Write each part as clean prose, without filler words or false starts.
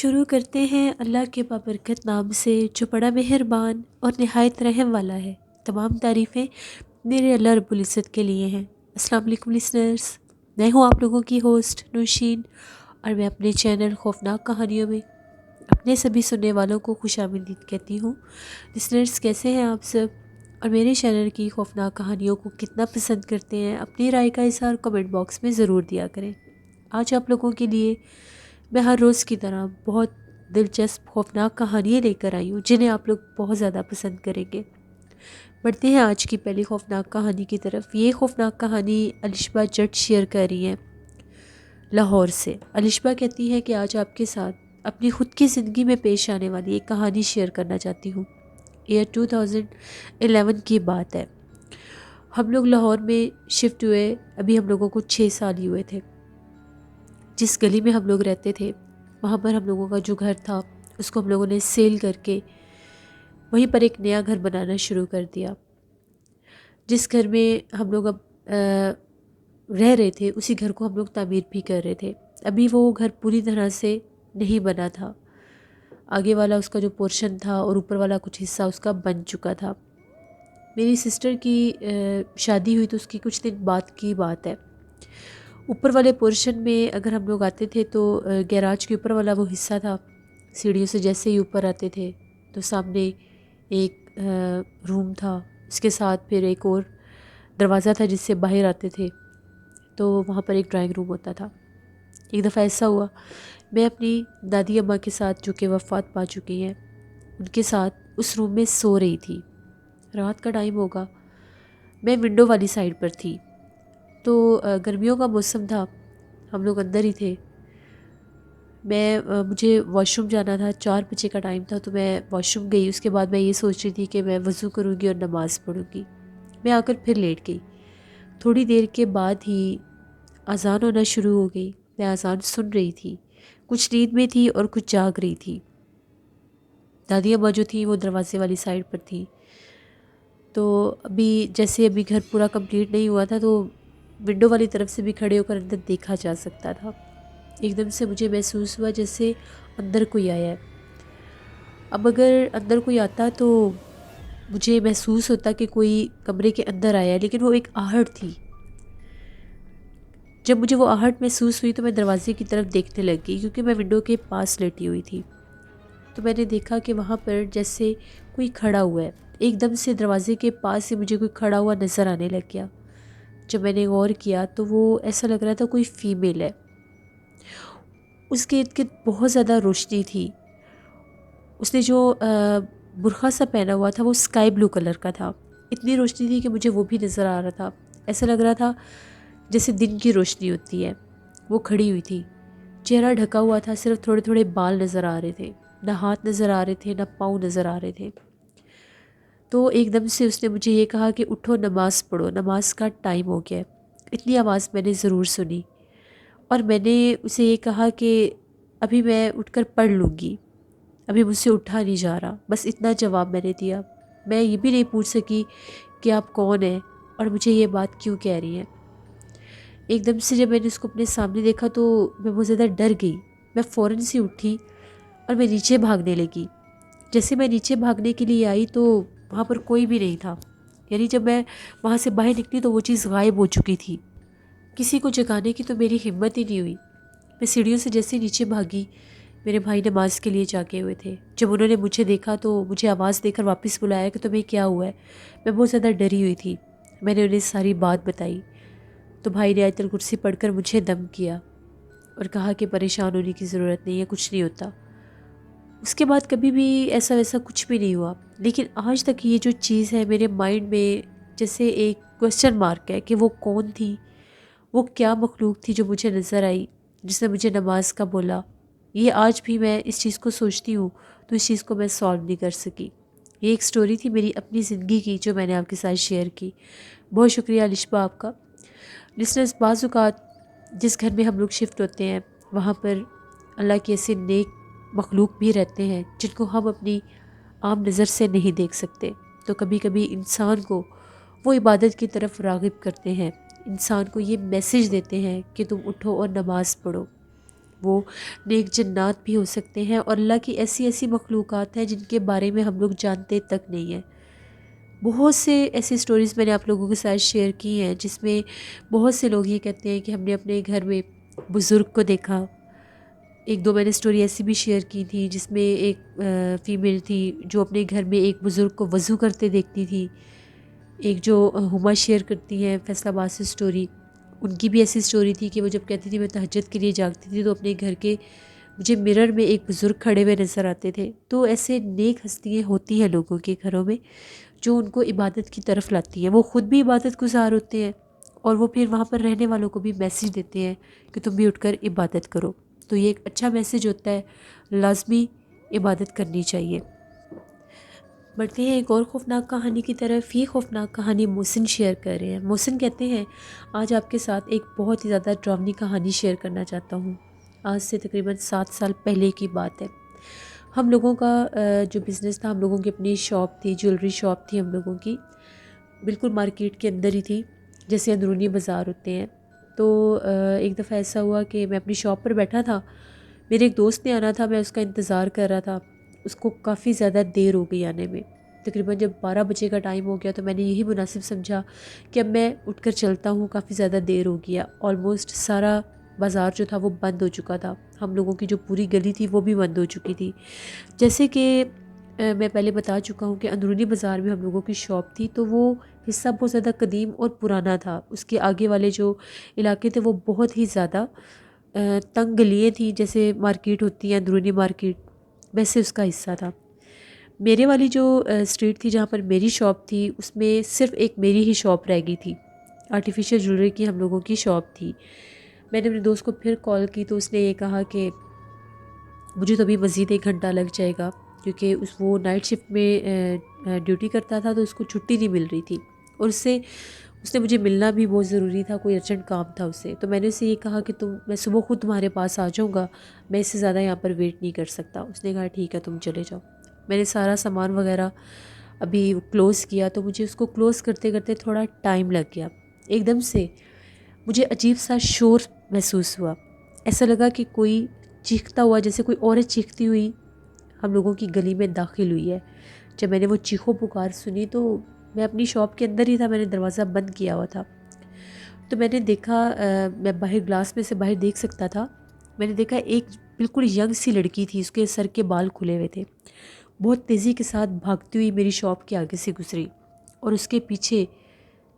شروع کرتے ہیں اللہ کے بابرکت نام سے جو بڑا مہربان اور نہایت رحم والا ہے۔ تمام تعریفیں میرے اللہ رب العزت کے لیے ہیں۔ السلام علیکم لسنرز، میں ہوں آپ لوگوں کی ہوسٹ نوشین، اور میں اپنے چینل خوفناک کہانیوں میں اپنے سبھی سننے والوں کو خوش آمدید کہتی ہوں۔ لسنرز کیسے ہیں آپ سب، اور میرے چینل کی خوفناک کہانیوں کو کتنا پسند کرتے ہیں؟ اپنی رائے کا اظہار کمنٹ باکس میں ضرور دیا کریں۔ آج آپ لوگوں کے لیے میں ہر روز کی طرح بہت دلچسپ خوفناک کہانیاں لے کر آئی ہوں جنہیں آپ لوگ بہت زیادہ پسند کریں گے۔ بڑھتے ہیں آج کی پہلی خوفناک کہانی کی طرف۔ یہ خوفناک کہانی الشبہ جٹ شیئر کر رہی ہیں لاہور سے۔ الشبہ کہتی ہے کہ آج آپ کے ساتھ اپنی خود کی زندگی میں پیش آنے والی ایک کہانی شیئر کرنا چاہتی ہوں۔ ایئر 2011 کی بات ہے۔ ہم لوگ لاہور میں شفٹ ہوئے، ابھی ہم لوگوں کو 6 سال ہی ہوئے تھے۔ جس گلی میں ہم لوگ رہتے تھے وہاں پر ہم لوگوں کا جو گھر تھا اس کو ہم لوگوں نے سیل کر کے وہیں پر ایک نیا گھر بنانا شروع کر دیا۔ جس گھر میں ہم لوگ اب رہ رہے تھے اسی گھر کو ہم لوگ تعمیر بھی کر رہے تھے۔ ابھی وہ گھر پوری طرح سے نہیں بنا تھا، آگے والا اس کا جو پورشن تھا اور اوپر والا کچھ حصہ اس کا بن چکا تھا۔ میری سسٹر کی شادی ہوئی تو اس کی کچھ دن بعد کی بات ہے۔ اوپر والے پورشن میں اگر ہم لوگ آتے تھے تو گیراج کے اوپر والا وہ حصہ تھا، سیڑھیوں سے جیسے ہی اوپر آتے تھے تو سامنے ایک روم تھا، اس کے ساتھ پھر ایک اور دروازہ تھا جس سے باہر آتے تھے، تو وہاں پر ایک ڈرائنگ روم ہوتا تھا۔ ایک دفعہ ایسا ہوا، میں اپنی دادی اماں کے ساتھ جو کہ وفات پا چکی ہیں ان کے ساتھ اس روم میں سو رہی تھی۔ رات کا ٹائم ہوگا، میں ونڈو والی سائڈ پر تھی، تو گرمیوں کا موسم تھا، ہم لوگ اندر ہی تھے۔ مجھے واش روم جانا تھا، 4 بجے کا ٹائم تھا، تو میں واش روم گئی۔ اس کے بعد میں یہ سوچ رہی تھی کہ میں وضو کروں گی اور نماز پڑھوں گی۔ میں آ کر پھر لیٹ گئی۔ تھوڑی دیر کے بعد ہی اذان ہونا شروع ہو گئی۔ میں اذان سن رہی تھی، کچھ نیند میں تھی اور کچھ جاگ رہی تھی۔ دادی اماں جو تھی وہ دروازے والی سائڈ پر تھی، تو ابھی گھر پورا کمپلیٹ نہیں ہوا تھا، تو ونڈو والی طرف سے بھی کھڑے ہو کر اندر دیکھا جا سکتا تھا۔ ایک دم سے مجھے محسوس ہوا جیسے اندر کوئی آیا ہے۔ اب اگر اندر کوئی آتا تو مجھے محسوس ہوتا کہ کوئی کمرے کے اندر آیا ہے، لیکن وہ ایک آہٹ تھی۔ جب مجھے وہ آہٹ محسوس ہوئی تو میں دروازے کی طرف دیکھنے لگ گئی، کیونکہ میں ونڈو کے پاس لیٹی ہوئی تھی۔ تو میں نے دیکھا کہ وہاں پر جیسے کوئی کھڑا ہوا ہے۔ ایک دم سے دروازے کے پاس سے مجھے کوئی کھڑا ہوا نظر آنے لگ گیا۔ جب میں نے غور کیا تو وہ ایسا لگ رہا تھا کوئی فیمیل ہے۔ اس کے ارد گرد بہت زیادہ روشنی تھی۔ اس نے جو برقع سا پہنا ہوا تھا وہ اسکائی بلو کلر کا تھا۔ اتنی روشنی تھی کہ مجھے وہ بھی نظر آ رہا تھا، ایسا لگ رہا تھا جیسے دن کی روشنی ہوتی ہے۔ وہ کھڑی ہوئی تھی، چہرہ ڈھکا ہوا تھا، صرف تھوڑے تھوڑے بال نظر آ رہے تھے، نہ ہاتھ نظر آ رہے تھے نہ پاؤں نظر آ رہے تھے۔ تو ایک دم سے اس نے مجھے یہ کہا کہ اٹھو نماز پڑھو، نماز کا ٹائم ہو گیا ہے۔ اتنی آواز میں نے ضرور سنی، اور میں نے اسے یہ کہا کہ ابھی میں اٹھ کر پڑھ لوں گی، ابھی مجھ سے اٹھا نہیں جا رہا۔ بس اتنا جواب میں نے دیا۔ میں یہ بھی نہیں پوچھ سکی کہ آپ کون ہیں اور مجھے یہ بات کیوں کہہ رہی ہیں۔ ایک دم سے جب میں نے اس کو اپنے سامنے دیکھا تو میں بہت زیادہ ڈر گئی۔ میں فوراً سے اٹھی اور میں نیچے بھاگنے لگی۔ جیسے میں نیچے بھاگنے کے لیے آئی تو وہاں پر کوئی بھی نہیں تھا، یعنی جب میں وہاں سے باہر نکلی تو وہ چیز غائب ہو چکی تھی۔ کسی کو جگانے کی تو میری ہمت ہی نہیں ہوئی۔ میں سیڑھیوں سے جیسے نیچے بھاگی، میرے بھائی نماز کے لیے جاگے ہوئے تھے۔ جب انہوں نے مجھے دیکھا تو مجھے آواز دے کر واپس بلایا کہ تمہیں کیا ہوا ہے۔ میں بہت زیادہ ڈری ہوئی تھی۔ میں نے انہیں ساری بات بتائی تو بھائی نے آیت الکرسی پڑھ کر مجھے دم کیا اور کہا کہ پریشان ہونے کی ضرورت نہیں ہے، کچھ نہیں ہوتا۔ اس کے بعد کبھی بھی ایسا ویسا کچھ بھی نہیں ہوا، لیکن آج تک یہ جو چیز ہے میرے مائنڈ میں جیسے ایک کوسچن مارک ہے کہ وہ کون تھی، وہ کیا مخلوق تھی جو مجھے نظر آئی، جس نے مجھے نماز کا بولا۔ یہ آج بھی میں اس چیز کو سوچتی ہوں تو اس چیز کو میں سالو نہیں کر سکی۔ یہ ایک سٹوری تھی میری اپنی زندگی کی جو میں نے آپ کے ساتھ شیئر کی۔ بہت شکریہ الشبہ آپ کا۔ لسنرز، بعض اوقات جس گھر میں ہم لوگ شفٹ ہوتے ہیں وہاں پر اللہ کے ایسے نیک مخلوق بھی رہتے ہیں جن کو ہم اپنی عام نظر سے نہیں دیکھ سکتے، تو کبھی کبھی انسان کو وہ عبادت کی طرف راغب کرتے ہیں، انسان کو یہ میسج دیتے ہیں کہ تم اٹھو اور نماز پڑھو۔ وہ نیک جنات بھی ہو سکتے ہیں، اور اللہ کی ایسی ایسی مخلوقات ہیں جن کے بارے میں ہم لوگ جانتے تک نہیں ہیں۔ بہت سے ایسی سٹوریز میں نے آپ لوگوں کے ساتھ شیئر کی ہیں جس میں بہت سے لوگ یہ کہتے ہیں کہ ہم نے اپنے گھر میں بزرگ کو دیکھا۔ ایک دو میں نے سٹوری ایسی بھی شیئر کی تھی جس میں ایک فیمیل تھی جو اپنے گھر میں ایک بزرگ کو وضو کرتے دیکھتی تھی۔ ایک جو ہما شیئر کرتی ہیں فیصل آباد سے سٹوری، ان کی بھی ایسی سٹوری تھی کہ وہ جب کہتی تھی میں تہجد کے لیے جاگتی تھی تو اپنے گھر کے مجھے مرر میں ایک بزرگ کھڑے ہوئے نظر آتے تھے۔ تو ایسے نیک ہستیاں ہوتی ہیں لوگوں کے گھروں میں جو ان کو عبادت کی طرف لاتی ہیں۔ وہ خود بھی عبادت گزار ہوتے ہیں اور وہ پھر وہاں پر رہنے والوں کو بھی میسیج دیتے ہیں کہ تم بھی اٹھ کر عبادت کرو۔ تو یہ ایک اچھا میسیج ہوتا ہے، لازمی عبادت کرنی چاہیے۔ بڑھتے ہیں ایک اور خوفناک کہانی کی طرف۔ یہ خوفناک کہانی محسن شیئر کر رہے ہیں۔ محسن کہتے ہیں آج آپ کے ساتھ ایک بہت ہی زیادہ ڈراؤنی کہانی شیئر کرنا چاہتا ہوں۔ آج سے تقریباً 7 سال پہلے کی بات ہے۔ ہم لوگوں کا جو بزنس تھا، ہم لوگوں کی اپنی شاپ تھی، جیولری شاپ تھی ہم لوگوں کی، بالکل مارکیٹ کے اندر ہی تھی، جیسے اندرونی بازار ہوتے ہیں۔ تو ایک دفعہ ایسا ہوا کہ میں اپنی شاپ پر بیٹھا تھا، میرے ایک دوست نے آنا تھا، میں اس کا انتظار کر رہا تھا۔ اس کو کافی زیادہ دیر ہو گئی آنے میں، تقریباً جب 12 بجے کا ٹائم ہو گیا تو میں نے یہی مناسب سمجھا کہ اب میں اٹھ کر چلتا ہوں، کافی زیادہ دیر ہو گیا۔ آلموسٹ سارا بازار جو تھا وہ بند ہو چکا تھا، ہم لوگوں کی جو پوری گلی تھی وہ بھی بند ہو چکی تھی۔ جیسے کہ میں پہلے بتا چکا ہوں کہ اندرونی بازار میں ہم لوگوں کی شاپ تھی، تو وہ حصہ بہت زیادہ قدیم اور پرانا تھا۔ اس کے آگے والے جو علاقے تھے وہ بہت ہی زیادہ تنگ گلیاں تھیں، جیسے مارکیٹ ہوتی ہے اندرونی مارکیٹ، ویسے اس کا حصہ تھا۔ میرے والی جو اسٹریٹ تھی جہاں پر میری شاپ تھی، اس میں صرف ایک میری ہی شاپ رہ گئی تھی، آرٹیفیشیل جویلری کی ہم لوگوں کی شاپ تھی۔ میں نے اپنے دوست کو پھر کال کی تو اس نے یہ کہا کہ مجھے تو ابھی مزید 1 گھنٹہ لگ جائے گا، کیونکہ وہ نائٹ شفٹ میں ڈیوٹی کرتا تھا تو اس کو چھٹی نہیں مل رہی تھی، اور اس نے مجھے ملنا بھی بہت ضروری تھا، کوئی ارجنٹ کام تھا اسے۔ تو میں نے اسے یہ کہا کہ میں صبح خود تمہارے پاس آ جاؤں گا، میں اس سے زیادہ یہاں پر ویٹ نہیں کر سکتا۔ اس نے کہا ٹھیک ہے تم چلے جاؤ۔ میں نے سارا سامان وغیرہ ابھی کلوز کیا تو مجھے اس کو کلوز کرتے کرتے تھوڑا ٹائم لگ گیا۔ ایک دم سے مجھے عجیب سا شور محسوس ہوا، ایسا لگا کہ کوئی چیختا ہوا، جیسے کوئی عورت چیختی ہوئی ہم لوگوں کی گلی میں داخل ہوئی ہے۔ جب میں نے وہ چیخو پکار سنی تو میں اپنی شاپ کے اندر ہی تھا، میں نے دروازہ بند کیا ہوا تھا، تو میں نے دیکھا، میں باہر گلاس میں سے باہر دیکھ سکتا تھا، میں نے دیکھا ایک بالکل ینگ سی لڑکی تھی، اس کے سر کے بال کھلے ہوئے تھے، بہت تیزی کے ساتھ بھاگتی ہوئی میری شاپ کے آگے سے گزری، اور اس کے پیچھے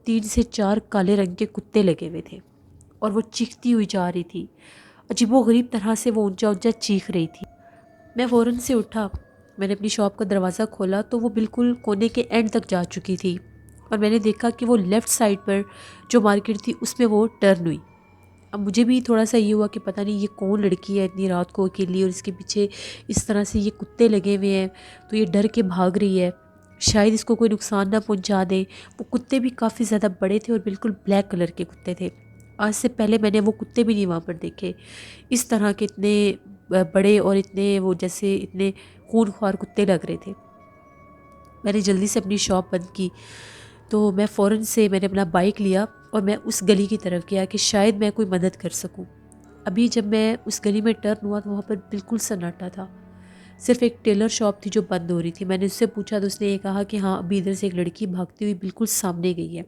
3 سے 4 کالے رنگ کے کتے لگے ہوئے تھے، اور وہ چیختی ہوئی جا رہی تھی، عجیب و غریب طرح سے وہ اونچا اونچا چیخ رہی تھی۔ میں فوراً سے اٹھا، میں نے اپنی شاپ کا دروازہ کھولا تو وہ بالکل کونے کے اینڈ تک جا چکی تھی، اور میں نے دیکھا کہ وہ لیفٹ سائڈ پر جو مارکیٹ تھی اس میں وہ ٹرن ہوئی۔ اب مجھے بھی تھوڑا سا یہ ہوا کہ پتہ نہیں یہ کون لڑکی ہے اتنی رات کو اکیلی، اور اس کے پیچھے اس طرح سے یہ کتے لگے ہوئے ہیں، تو یہ ڈر کے بھاگ رہی ہے، شاید اس کو کوئی نقصان نہ پہنچا دیں۔ وہ کتے بھی کافی زیادہ بڑے تھے اور بالکل بلیک کلر کے کتے تھے، آج سے پہلے میں نے وہ کتے بھی نہیں وہاں پر دیکھے، اس طرح کے اتنے بڑے اور اتنے وہ جیسے اتنے خون خوار کتے لگ رہے تھے۔ میں نے جلدی سے اپنی شاپ بند کی تو میں فوراً سے میں نے اپنا بائک لیا اور میں اس گلی کی طرف گیا کہ شاید میں کوئی مدد کر سکوں۔ ابھی جب میں اس گلی میں ٹرن ہوا تو وہاں پر بالکل سناٹا تھا، صرف ایک ٹیلر شاپ تھی جو بند ہو رہی تھی۔ میں نے اس سے پوچھا تو اس نے یہ کہا کہ ہاں ابھی ادھر سے ایک لڑکی بھاگتی ہوئی بالکل سامنے گئی ہے۔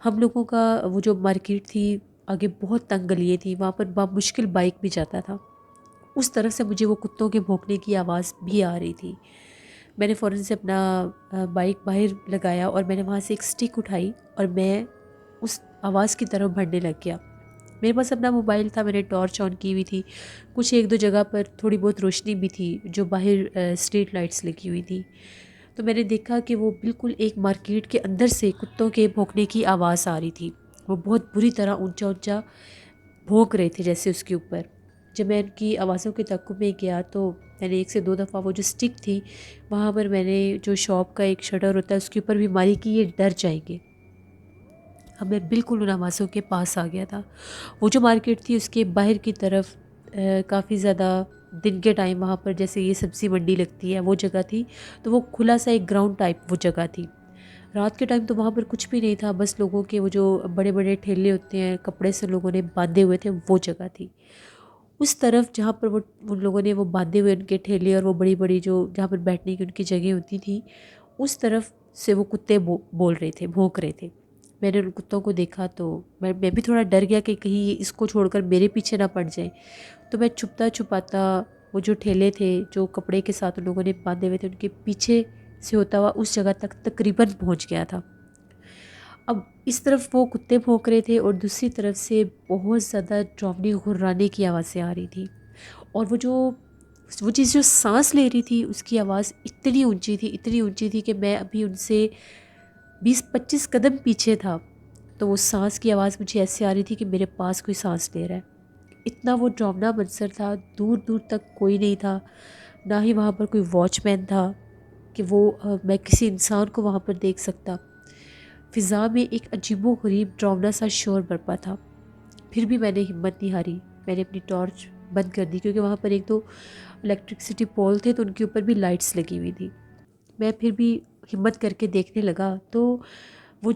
ہم لوگوں کا وہ جو مارکیٹ تھی آگے بہت تنگ گلیاں تھیں، وہاں پر بمشکل بائک بھی جاتا تھا، اس طرف سے مجھے وہ کتوں کے بھونکنے کی آواز بھی آ رہی تھی۔ میں نے فوراً سے اپنا بائک باہر لگایا اور میں نے وہاں سے ایک سٹک اٹھائی اور میں اس آواز کی طرف بڑھنے لگ گیا۔ میرے پاس اپنا موبائل تھا، میں نے ٹارچ آن کی ہوئی تھی، کچھ 1-2 جگہ پر تھوڑی بہت روشنی بھی تھی جو باہر اسٹریٹ لائٹس لگی ہوئی تھی، تو میں نے دیکھا کہ وہ بالکل ایک مارکیٹ کے اندر سے کتوں کے بھونکنے کی آواز آ رہی تھی، وہ بہت بری طرح اونچا اونچا بھونک رہے تھے جیسے اس کے اوپر۔ جب میں ان کی آوازوں کے تعقب میں گیا تو میں نے 1 سے 2 دفعہ وہ جو سٹک تھی وہاں پر میں نے جو شاپ کا ایک شٹر ہوتا ہے اس کے اوپر بھی ماری کہ یہ ڈر جائیں گے۔ اب میں بالکل ان آوازوں کے پاس آ گیا تھا۔ وہ جو مارکیٹ تھی اس کے باہر کی طرف کافی زیادہ دن کے ٹائم وہاں پر جیسے یہ سبزی منڈی لگتی ہے وہ جگہ تھی، تو وہ کھلا سا ایک گراؤنڈ ٹائپ وہ جگہ تھی۔ رات کے ٹائم تو وہاں پر کچھ بھی نہیں تھا، بس لوگوں کے وہ جو بڑے بڑے ٹھیلے ہوتے ہیں کپڑے سے لوگوں نے باندھے ہوئے تھے وہ جگہ تھی۔ اس طرف جہاں پر وہ ان لوگوں نے وہ باندھے ہوئے ان کے ٹھیلے اور وہ بڑی بڑی جو جہاں پر بیٹھنے کی ان کی جگہ ہوتی تھی، اس طرف سے وہ کتے بول رہے تھے، بھونک رہے تھے۔ میں نے ان کتوں کو دیکھا تو میں بھی تھوڑا ڈر گیا کہ کہیں یہ اس کو چھوڑ کر میرے پیچھے نہ پڑ جائیں، تو میں چھپتا چھپاتا وہ جو ٹھیلے تھے جو کپڑے کے ساتھ ان لوگوں نے باندھے ہوئے تھے ان کے پیچھے سے ہوتا ہوا اس جگہ تک تقریباً پہنچ گیا تھا۔ اب اس طرف وہ کتے بھونک رہے تھے اور دوسری طرف سے بہت زیادہ ڈراؤنی غرانے کی آوازیں آ رہی تھی، اور وہ چیز جو سانس لے رہی تھی اس کی آواز اتنی اونچی تھی کہ میں ابھی ان سے 20-25 قدم پیچھے تھا، تو وہ سانس کی آواز مجھے ایسے آ رہی تھی کہ میرے پاس کوئی سانس لے رہا ہے۔ اتنا وہ ڈراؤنا منظر تھا، دور دور تک کوئی نہیں تھا، نہ ہی وہاں پر کوئی واچ مین تھا کہ میں کسی انسان کو وہاں پر دیکھ سکتا۔ فضا میں ایک عجیب و غریب ڈراؤنا سا شور برپا تھا۔ پھر بھی میں نے ہمت نہیں ہاری، میں نے اپنی ٹارچ بند کر دی کیونکہ وہاں پر ایک دو الیکٹرکسٹی پول تھے تو ان کے اوپر بھی لائٹس لگی ہوئی تھی۔ میں پھر بھی ہمت کر کے دیکھنے لگا تو وہ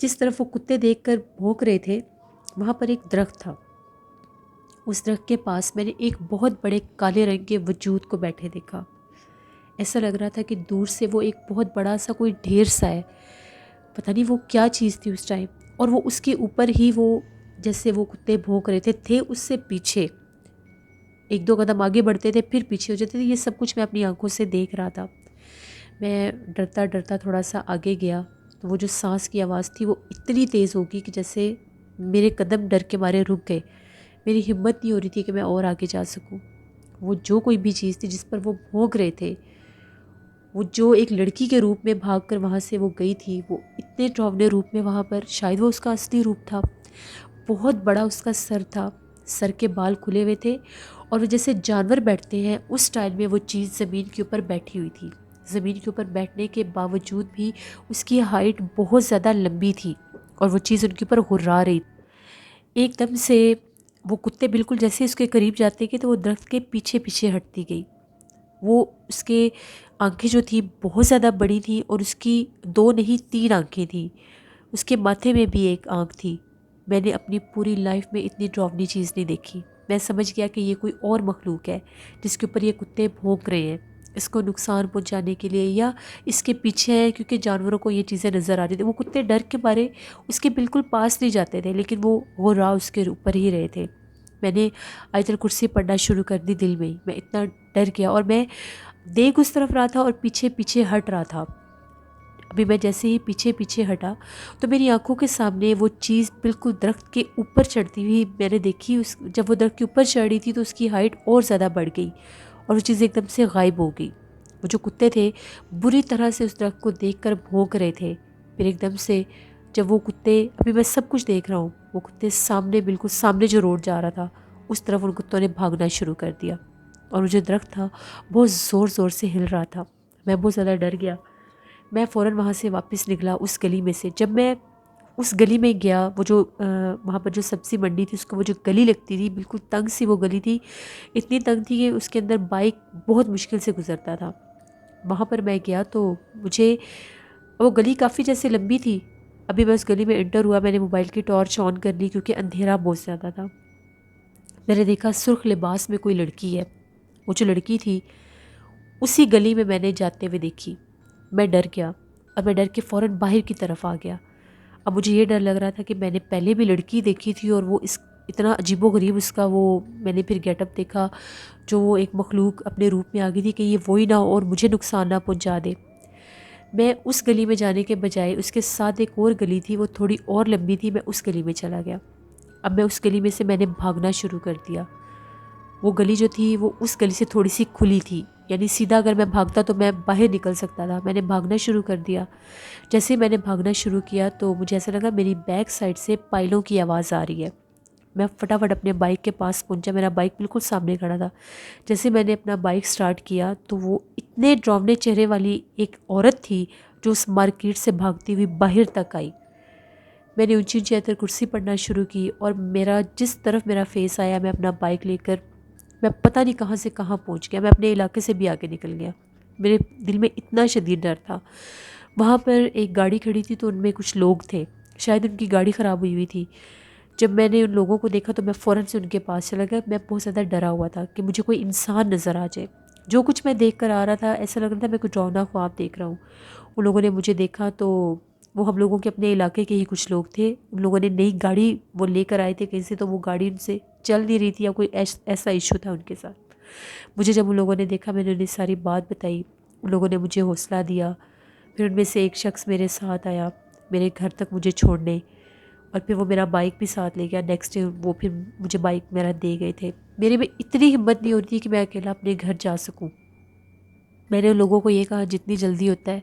جس طرف وہ کتے دیکھ کر بھونک رہے تھے وہاں پر ایک درخت تھا۔ اس درخت کے پاس میں نے ایک بہت بڑے کالے رنگ کے وجود کو بیٹھے دیکھا۔ ایسا لگ رہا تھا کہ دور سے وہ ایک بہت بڑا سا کوئی ڈھیر سا ہے، پتہ نہیں وہ کیا چیز تھی اس ٹائم، اور وہ اس کے اوپر ہی وہ جیسے وہ کتے بھونک رہے تھے اس سے پیچھے ایک دو قدم آگے بڑھتے تھے پھر پیچھے ہو جاتے تھے۔ یہ سب کچھ میں اپنی آنکھوں سے دیکھ رہا تھا۔ میں ڈرتا ڈرتا تھوڑا سا آگے گیا تو وہ جو سانس کی آواز تھی وہ اتنی تیز ہوگی کہ جیسے میرے قدم ڈر کے مارے رک گئے، میری ہمت نہیں ہو رہی تھی کہ میں اور آگے جا سکوں۔ وہ جو کوئی بھی چیز تھی جس پر وہ بھونک رہے تھے، وہ جو ایک لڑکی کے روپ میں بھاگ کر وہاں سے وہ گئی تھی، وہ اتنے ڈراؤنے روپ میں وہاں پر شاید وہ اس کا اصلی روپ تھا۔ بہت بڑا اس کا سر تھا، سر کے بال کھلے ہوئے تھے، اور وہ جیسے جانور بیٹھتے ہیں اس سٹائل میں وہ چیز زمین کے اوپر بیٹھی ہوئی تھی۔ زمین کے اوپر بیٹھنے کے باوجود بھی اس کی ہائٹ بہت زیادہ لمبی تھی اور وہ چیز ان کے اوپر غرا رہی تھی۔ ایک دم سے وہ کتے بالکل جیسے اس کے قریب جاتے گئے تو وہ درخت کے پیچھے پیچھے ہٹتی گئی۔ وہ اس کے آنکھیں جو تھی بہت زیادہ بڑی تھی اور اس کی 2 نہیں 3 آنکھیں تھیں، اس کے ماتھے میں بھی ایک آنکھ تھی۔ میں نے اپنی پوری لائف میں اتنی ڈراؤنی چیز نہیں دیکھی۔ میں سمجھ گیا کہ یہ کوئی اور مخلوق ہے جس کے اوپر یہ کتے بھونک رہے ہیں اس کو نقصان پہنچانے کے لیے، یا اس کے پیچھے ہیں کیونکہ جانوروں کو یہ چیزیں نظر آ رہی تھیں۔ وہ کتے ڈر کے مارے اس کے بالکل پاس نہیں جاتے تھے لیکن وہ غرا اس کے اوپر ہی رہے تھے۔ میں نے آیت الکرسی پڑھنا شروع کر دی دل میں، میں اتنا ڈر گیا، اور میں دیکھ اس طرف رہا تھا اور پیچھے پیچھے ہٹ رہا تھا۔ ابھی میں جیسے ہی پیچھے پیچھے ہٹا تو میری آنکھوں کے سامنے وہ چیز بالکل درخت کے اوپر چڑھتی ہوئی میں نے دیکھی۔ جب وہ درخت کے اوپر چڑھ رہی تھی تو اس کی ہائٹ اور زیادہ بڑھ گئی اور وہ چیز ایک دم سے غائب ہو گئی۔ وہ جو کتے تھے بری طرح سے اس درخت کو دیکھ کر بھونک رہے تھے۔ پھر ایک دم سے جب وہ کتے، ابھی میں سب کچھ دیکھ رہا ہوں، وہ کتے سامنے بالکل سامنے جو روڈ جا رہا تھا اس طرف ان کتوں نے بھاگنا شروع کر دیا، اور وہ جو درخت تھا بہت زور زور سے ہل رہا تھا۔ میں بہت زیادہ ڈر گیا۔ میں فوراً وہاں سے واپس نکلا اس گلی میں سے۔ جب میں اس گلی میں گیا، وہ جو وہاں پر جو سبزی منڈی تھی اس کو وہ جو گلی لگتی تھی بالکل تنگ سی وہ گلی تھی، اتنی تنگ تھی کہ اس کے اندر بائک بہت مشکل سے گزرتا تھا۔ وہاں پر میں گیا تو مجھے وہ گلی کافی جیسے لمبی تھی۔ ابھی میں اس گلی میں انٹر ہوا، میں نے موبائل کی ٹارچ آن کر لی کیونکہ اندھیرا بہت زیادہ تھا۔ میں نے دیکھا سرخ لباس میں کوئی لڑکی ہے، وہ جو لڑکی تھی اسی گلی میں نے جاتے ہوئے دیکھی۔ میں ڈر گیا اور میں ڈر کے فوراً باہر کی طرف آ گیا۔ اب مجھے یہ ڈر لگ رہا تھا کہ میں نے پہلے بھی لڑکی دیکھی تھی اور وہ اتنا عجیب و غریب اس کا وہ میں نے پھر گیٹ اپ دیکھا جو وہ ایک مخلوق اپنے روپ میں آ گئی تھی کہ یہ وہی نہ ہو اور مجھے نقصان نہ پہنچا دے۔ میں اس گلی میں جانے کے بجائے اس کے ساتھ ایک اور گلی تھی، وہ تھوڑی اور لمبی تھی، میں اس گلی میں چلا گیا۔ اب میں اس گلی میں سے میں نے بھاگنا شروع کر دیا۔ وہ گلی جو تھی وہ اس گلی سے تھوڑی سی کھلی تھی، یعنی سیدھا اگر میں بھاگتا تو میں باہر نکل سکتا تھا۔ میں نے بھاگنا شروع کر دیا۔ جیسے ہی میں نے بھاگنا شروع کیا تو مجھے ایسا لگا میری بیک سائڈ سے پائلوں کی آواز آ رہی ہے۔ میں فٹافٹ اپنے بائک کے پاس پہنچا، میرا بائک بالکل سامنے کھڑا تھا۔ جیسے میں نے اپنا بائک سٹارٹ کیا تو وہ اتنے ڈراؤنے چہرے والی ایک عورت تھی جو اس مارکیٹ سے بھاگتی ہوئی باہر تک آئی۔ میں نے اونچی اونچی آیت الکرسی پڑھنا شروع کی اور جس طرف میرا فیس آیا میں اپنا بائک لے کر میں پتہ نہیں کہاں سے کہاں پہنچ گیا، میں اپنے علاقے سے بھی آگے نکل گیا۔ میرے دل میں اتنا شدید ڈر تھا۔ وہاں پر ایک گاڑی کھڑی تھی تو ان میں کچھ لوگ تھے، شاید ان کی گاڑی خراب ہوئی تھی۔ جب میں نے ان لوگوں کو دیکھا تو میں فوراً سے ان کے پاس چلا گیا. میں بہت زیادہ ڈرا ہوا تھا کہ مجھے کوئی انسان نظر آ جائے. جو کچھ میں دیکھ کر آ رہا تھا ایسا لگ رہا تھا میں کوئی ڈراؤنا خواب دیکھ رہا ہوں. ان لوگوں نے مجھے دیکھا تو وہ ہم لوگوں کے اپنے علاقے کے ہی کچھ لوگ تھے. ان لوگوں نے نئی گاڑی وہ لے کر آئے تھے کہیں سے, تو وہ گاڑی ان سے چل نہیں رہی تھی یا کوئی ایسا ایشو تھا ان کے ساتھ. مجھے جب ان لوگوں نے دیکھا میں نے انہیں ساری بات بتائی. ان لوگوں نے مجھے حوصلہ دیا. پھر ان میں سے ایک شخص میرے ساتھ آیا میرے گھر تک مجھے چھوڑنے, اور پھر وہ میرا بائک بھی ساتھ لے گیا. نیکسٹ ڈے وہ پھر مجھے بائک میرا دے گئے تھے. میرے میں اتنی ہمت نہیں ہوتی کہ میں اکیلا اپنے گھر جا سکوں. میں نے ان لوگوں کو یہ کہا جتنی جلدی ہوتا ہے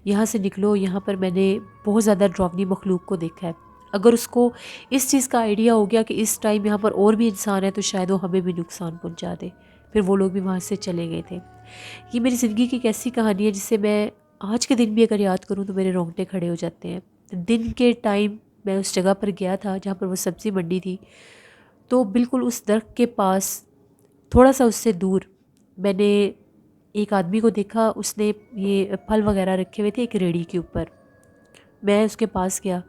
یہاں سے نکلو. یہاں پر میں نے بہت زیادہ ڈراؤنی مخلوق کو دیکھا ہے. اگر اس کو اس چیز کا آئیڈیا ہو گیا کہ اس ٹائم یہاں پر اور بھی انسان ہے تو شاید وہ ہمیں بھی نقصان پہنچا دے. پھر وہ لوگ بھی وہاں سے چلے گئے تھے. یہ میری زندگی کی ایک ایسی کہانی ہے جسے میں آج کے دن بھی اگر یاد کروں تو میرے رونگٹے کھڑے ہو جاتے ہیں. دن کے ٹائم میں اس جگہ پر گیا تھا جہاں پر وہ سبزی منڈی تھی, تو بالکل اس درخت کے پاس تھوڑا سا اس سے دور میں نے ایک آدمی کو دیکھا. اس نے یہ پھل وغیرہ رکھے ہوئے تھے ایک ریڑھی کے اوپر. میں اس کے پاس گیا.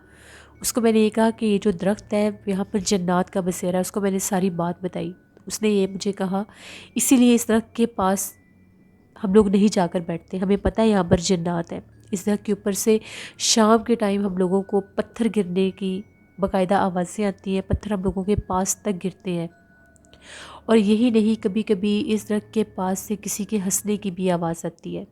اس کو میں نے یہ کہا کہ یہ جو درخت ہے یہاں پر جنات کا بسیرا ہے. اس کو میں نے ساری بات بتائی. اس نے یہ مجھے کہا اسی لیے اس درخت کے پاس ہم لوگ نہیں جا کر بیٹھتے, ہمیں پتہ ہے یہاں پر جنات ہیں. اس درخت کے اوپر سے شام کے ٹائم ہم لوگوں کو پتھر گرنے کی باقاعدہ آوازیں آتی ہیں. پتھر ہم لوگوں کے پاس تک گرتے ہیں. اور یہی نہیں, کبھی کبھی اس درخت کے پاس سے کسی کے ہنسنے کی بھی آواز آتی ہے.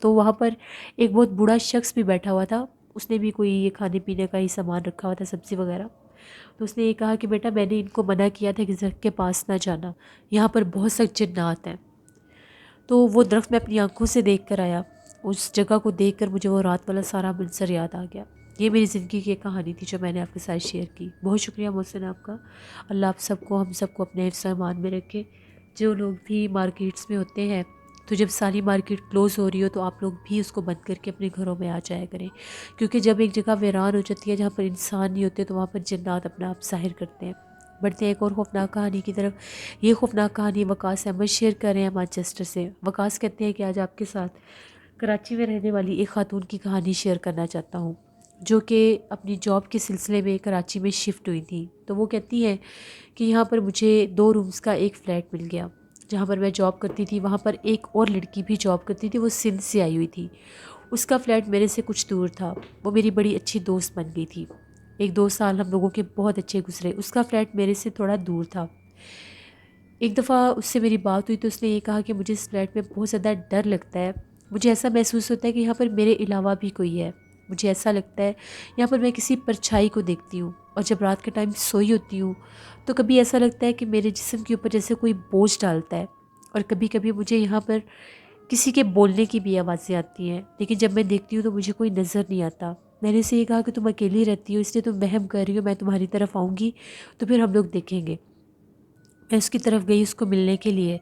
تو وہاں پر ایک بہت بوڑھا شخص بھی بیٹھا ہوا تھا. اس نے بھی کوئی یہ کھانے پینے کا ہی سامان رکھا ہوا تھا, سبزی وغیرہ. تو اس نے یہ کہا کہ بیٹا میں نے ان کو منع کیا تھا کہ درخت کے پاس نہ جانا, یہاں پر بہت سخت جنات ہیں. تو وہ درخت میں اپنی آنکھوں سے دیکھ کر آیا. اس جگہ کو دیکھ کر مجھے وہ رات والا سارا منظر یاد آ گیا. یہ میری زندگی کی ایک کہانی تھی جو میں نے آپ کے ساتھ شیئر کی. بہت شکریہ محسن آپ کا. اللہ آپ سب کو ہم سب کو اپنے حفظ و ایمان میں رکھے. جو لوگ بھی مارکیٹس میں ہوتے ہیں تو جب ساری مارکیٹ کلوز ہو رہی ہو تو آپ لوگ بھی اس کو بند کر کے اپنے گھروں میں آ جایا کریں, کیونکہ جب ایک جگہ ویران ہو جاتی ہے جہاں پر انسان نہیں ہوتے تو وہاں پر جنات اپنا آپ ظاہر کرتے ہیں. بڑھتے ہیں ایک اور خوفناک کہانی کی طرف. یہ خوفناک کہانی وقاص احمد شیئر کر رہے ہیں مانچسٹر سے. وقاص کہتے ہیں کہ آج آپ کے ساتھ کراچی میں رہنے والی ایک خاتون کی کہانی شیئر کرنا چاہتا ہوں جو کہ اپنی جاب کے سلسلے میں کراچی میں شفٹ ہوئی تھی. تو وہ کہتی ہیں کہ یہاں پر مجھے 2 رومز کا ایک فلیٹ مل گیا. جہاں پر میں جاب کرتی تھی وہاں پر ایک اور لڑکی بھی جاب کرتی تھی, وہ سندھ سے آئی ہوئی تھی. اس کا فلیٹ میرے سے کچھ دور تھا. وہ میری بڑی اچھی دوست بن گئی تھی. 1-2 سال ہم لوگوں کے بہت اچھے گزرے. اس کا فلیٹ میرے سے تھوڑا دور تھا. ایک دفعہ اس سے میری بات ہوئی تو اس نے یہ کہا کہ مجھے اس فلیٹ میں بہت زیادہ ڈر لگتا ہے. مجھے ایسا محسوس ہوتا ہے کہ یہاں پر میرے علاوہ بھی کوئی ہے. مجھے ایسا لگتا ہے یہاں پر میں کسی پرچھائی کو دیکھتی ہوں. اور جب رات کے ٹائم سوئی ہوتی ہوں تو کبھی ایسا لگتا ہے کہ میرے جسم کے اوپر جیسے کوئی بوجھ ڈالتا ہے. اور کبھی کبھی مجھے یہاں پر کسی کے بولنے کی بھی آوازیں آتی ہیں, لیکن جب میں دیکھتی ہوں تو مجھے کوئی نظر نہیں آتا. میں نے اسے یہ کہا کہ تم اکیلی رہتی ہو اس لیے تم وہم کر رہی ہو, میں تمہاری طرف آؤں گی تو پھر ہم لوگ دیکھیں گے. میں اس کی طرف گئی اس کو ملنے کے لیے.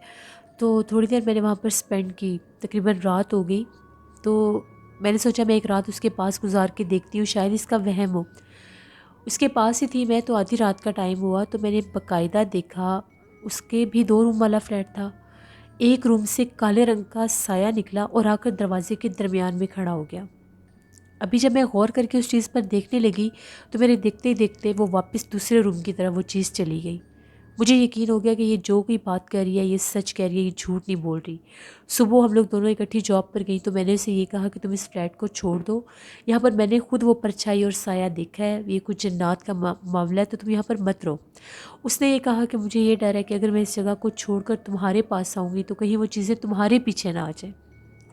تو تھوڑی دیر میں نے وہاں پر اسپینڈ کی. تقریباً رات ہو گئی تو میں نے سوچا میں ایک رات اس کے پاس گزار کے دیکھتی ہوں, شاید اس کا وہم ہو. اس کے پاس ہی تھی میں. تو آدھی رات کا ٹائم ہوا تو میں نے باقاعدہ دیکھا اس کے بھی 2 روم والا فلیٹ تھا. ایک روم سے کالے رنگ کا سایہ نکلا اور آ کر دروازے کے درمیان میں کھڑا ہو گیا. ابھی جب میں غور کر کے اس چیز پر دیکھنے لگی تو میرے دیکھتے ہی دیکھتے وہ واپس دوسرے روم کی طرف وہ چیز چلی گئی. مجھے یقین ہو گیا کہ یہ جو کوئی بات کر رہی ہے یہ سچ کہہ رہی ہے, یہ جھوٹ نہیں بول رہی. صبح ہم لوگ دونوں اکٹھی جاب پر گئیں تو میں نے اسے یہ کہا کہ تم اس فلیٹ کو چھوڑ دو. یہاں پر میں نے خود وہ پرچھائی اور سایہ دیکھا ہے, یہ کچھ جنات کا معاملہ ہے تو تم یہاں پر مت رہو. اس نے یہ کہا کہ مجھے یہ ڈر ہے کہ اگر میں اس جگہ کو چھوڑ کر تمہارے پاس آؤں گی تو کہیں وہ چیزیں تمہارے پیچھے نہ آ جائیں.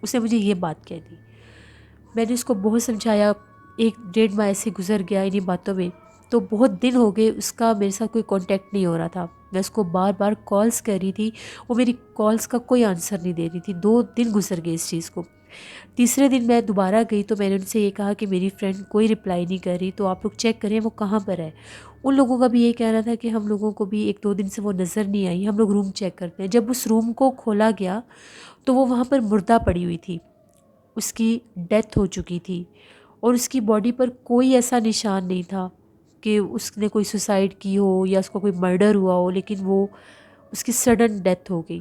اس نے مجھے یہ بات کہہ دی. میں نے اس کو بہت سمجھایا. 1-1.5 ماہ ایسے گزر گیا انہیں باتوں میں. تو بہت دن ہو گئے اس کا میرے ساتھ کوئی کانٹیکٹ نہیں ہو رہا تھا. میں اس کو بار بار کالز کر رہی تھی, وہ میری کالز کا کوئی آنسر نہیں دے رہی تھی. 2 دن گزر گئے اس چیز کو. تیسرے دن میں دوبارہ گئی تو میں نے ان سے یہ کہا کہ میری فرینڈ کوئی رپلائی نہیں کر رہی, تو آپ لوگ چیک کریں وہ کہاں پر ہے. ان لوگوں کا بھی یہ کہنا تھا کہ ہم لوگوں کو بھی 1-2 دن سے وہ نظر نہیں آئی, ہم لوگ روم چیک کرتے ہیں. جب اس روم کو کھولا گیا تو وہ وہاں پر مردہ پڑی ہوئی تھی. اس کی ڈیتھ ہو چکی تھی اور اس کی باڈی پر کوئی ایسا نشان نہیں تھا کہ اس نے کوئی سوسائڈ کی ہو یا اس کو کوئی مرڈر ہوا ہو, لیکن وہ اس کی سڈن ڈیتھ ہو گئی.